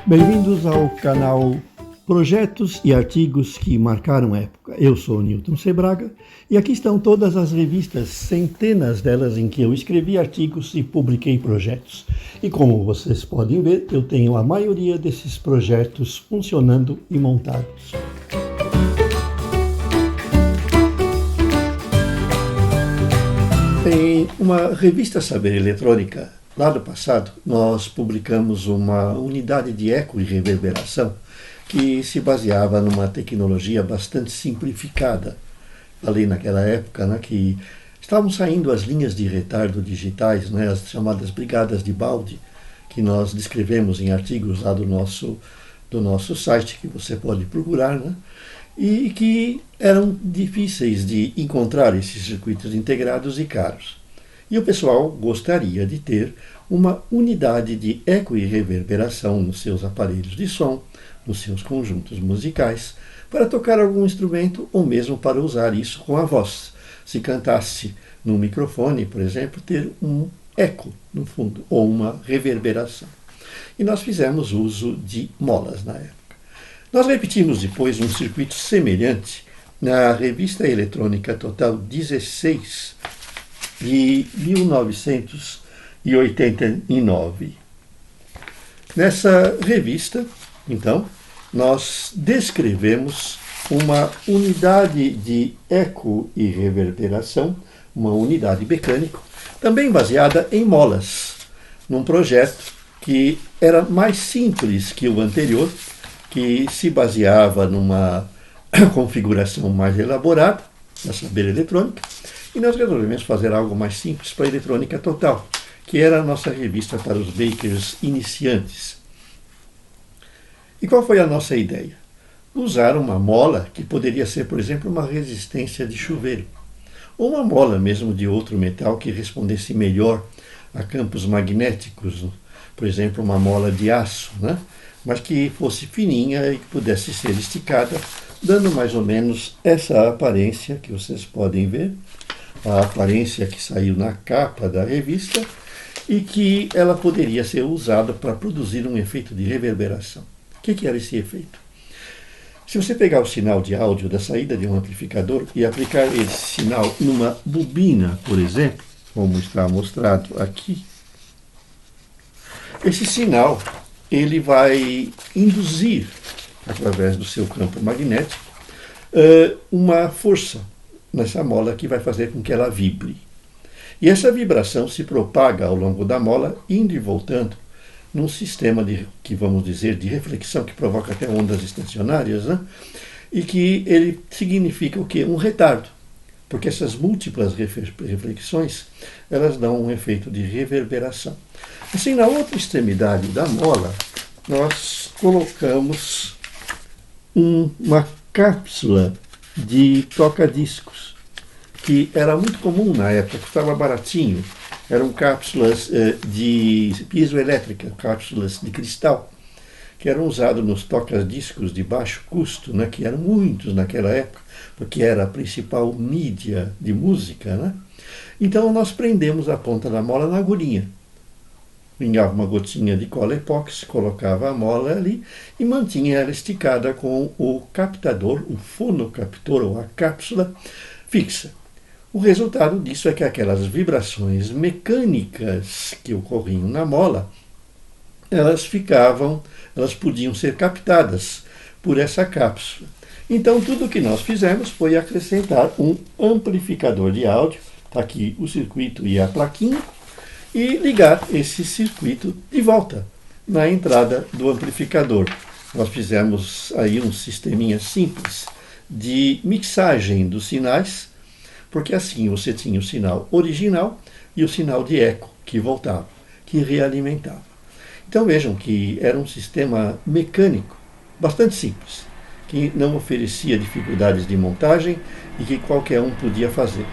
Bem-vindos ao canal Projetos e Artigos que Marcaram Época. Eu sou Newton Sebraga e aqui estão todas as revistas, centenas delas em que eu escrevi artigos e publiquei projetos. E como vocês podem ver, eu tenho a maioria desses projetos funcionando e montados. Em uma revista Saber Eletrônica, lá do passado, nós publicamos uma unidade de eco e reverberação que se baseava numa tecnologia bastante simplificada. Ali naquela época, né, que estavam saindo as linhas de retardo digitais, né, as chamadas brigadas de balde, que nós descrevemos em artigos lá do nosso site, que você pode procurar, né, e que eram difíceis de encontrar esses circuitos integrados e caros. E o pessoal gostaria de ter uma unidade de eco e reverberação nos seus aparelhos de som, nos seus conjuntos musicais, para tocar algum instrumento ou mesmo para usar isso com a voz. Se cantasse no microfone, por exemplo, ter um eco no fundo, ou uma reverberação. E nós fizemos uso de molas na época. Nós repetimos depois um circuito semelhante na revista eletrônica Total 16, de 1989. Nessa revista, então, nós descrevemos uma unidade de eco e reverberação, uma unidade mecânica, também baseada em molas, num projeto que era mais simples que o anterior, que se baseava numa configuração mais elaborada, da Saber Eletrônica, e nós resolvemos fazer algo mais simples para a Eletrônica Total, que era a nossa revista para os bakers iniciantes. E qual foi a nossa ideia? Usar uma mola que poderia ser, por exemplo, uma resistência de chuveiro, ou uma mola mesmo de outro metal que respondesse melhor a campos magnéticos, por exemplo, uma mola de aço, né? Mas que fosse fininha e que pudesse ser esticada, dando mais ou menos essa aparência que vocês podem ver, a aparência que saiu na capa da revista, e que ela poderia ser usada para produzir um efeito de reverberação. O que era esse efeito? Se você pegar o sinal de áudio da saída de um amplificador e aplicar esse sinal numa bobina, por exemplo, como está mostrado aqui, esse sinal ele vai induzir, através do seu campo magnético, uma força nessa mola que vai fazer com que ela vibre. E essa vibração se propaga ao longo da mola, indo e voltando, num sistema que vamos dizer de reflexão, que provoca até ondas estacionárias, né? E que ele significa o quê? Um retardo, porque essas múltiplas reflexões, elas dão um efeito de reverberação. Assim, na outra extremidade da mola, nós colocamos uma cápsula de toca-discos, que era muito comum na época, estava baratinho. Eram cápsulas de piezoelétrica, cápsulas de cristal, que eram usadas nos toca-discos de baixo custo, né, que eram muitos naquela época, porque era a principal mídia de música, né? Então nós prendemos a ponta da mola na agulhinha. Pingava uma gotinha de cola epóxi, colocava a mola ali e mantinha ela esticada com o captador, o fonocaptor ou a cápsula fixa. O resultado disso é que aquelas vibrações mecânicas que ocorriam na mola, elas podiam ser captadas por essa cápsula. Então tudo o que nós fizemos foi acrescentar um amplificador de áudio, está aqui o circuito e a plaquinha, e ligar esse circuito de volta na entrada do amplificador. Nós fizemos aí um sisteminha simples de mixagem dos sinais, porque assim você tinha o sinal original e o sinal de eco que voltava, que realimentava. Então vejam que era um sistema mecânico bastante simples, que não oferecia dificuldades de montagem e que qualquer um podia fazer.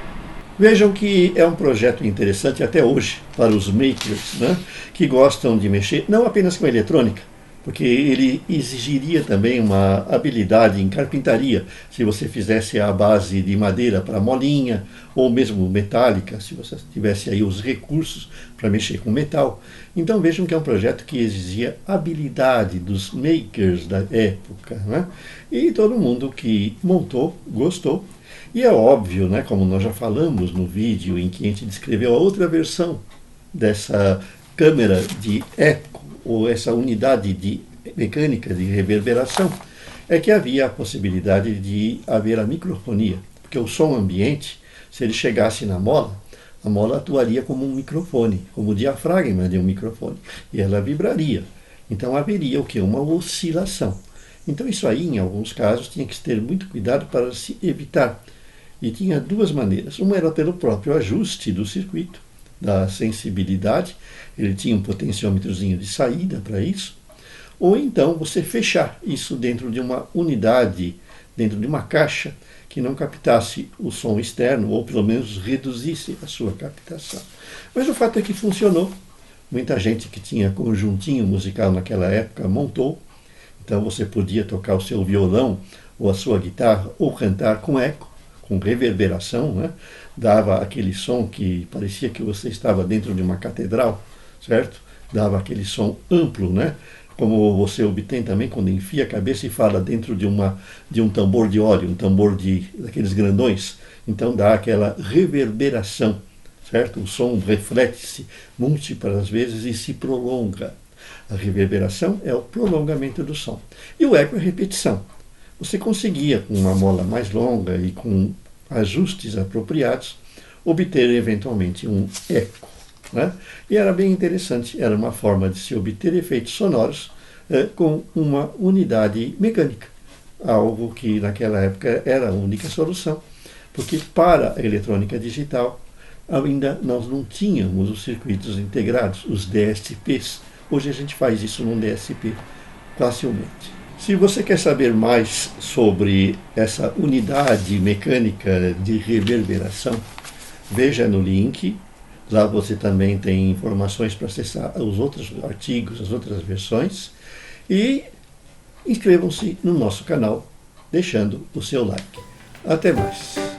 Vejam que é um projeto interessante até hoje para os makers, né, que gostam de mexer não apenas com eletrônica, porque ele exigiria também uma habilidade em carpintaria, se você fizesse a base de madeira para molinha, ou mesmo metálica, se você tivesse aí os recursos para mexer com metal. Então vejam que é um projeto que exigia habilidade dos makers da época, né? E todo mundo que montou gostou. E é óbvio, né, como nós já falamos no vídeo em que a gente descreveu a outra versão dessa câmera de eco, ou essa unidade de mecânica de reverberação, é que havia a possibilidade de haver a microfonia, porque o som ambiente, se ele chegasse na mola, a mola atuaria como um microfone, como o diafragma de um microfone, e ela vibraria. Então haveria o que? Uma oscilação. Então isso aí, em alguns casos, tinha que ter muito cuidado para se evitar. E tinha duas maneiras. Uma era pelo próprio ajuste do circuito, da sensibilidade, ele tinha um potenciômetrozinho de saída para isso, ou então você fechar isso dentro de uma unidade, dentro de uma caixa, que não captasse o som externo, ou pelo menos reduzisse a sua captação. Mas o fato é que funcionou. Muita gente que tinha conjuntinho musical naquela época montou, então você podia tocar o seu violão, ou a sua guitarra, ou cantar com eco, com reverberação, né? Dava aquele som que parecia que você estava dentro de uma catedral, certo? Dava aquele som amplo, né? Como você obtém também quando enfia a cabeça e fala dentro de um tambor de óleo, um tambor daqueles grandões. Então dá aquela reverberação, certo? O som reflete-se múltiplas vezes e se prolonga. A reverberação é o prolongamento do som. E o eco é a repetição. Você conseguia, com uma mola mais longa e com ajustes apropriados, obter eventualmente um eco, né? E era bem interessante, era uma forma de se obter efeitos sonoros com uma unidade mecânica, algo que naquela época era a única solução, porque para a eletrônica digital ainda nós não tínhamos os circuitos integrados, os DSPs. Hoje a gente faz isso num DSP facilmente. Se você quer saber mais sobre essa unidade mecânica de reverberação, veja no link. Lá você também tem informações para acessar os outros artigos, as outras versões. E inscrevam-se no nosso canal, deixando o seu like. Até mais!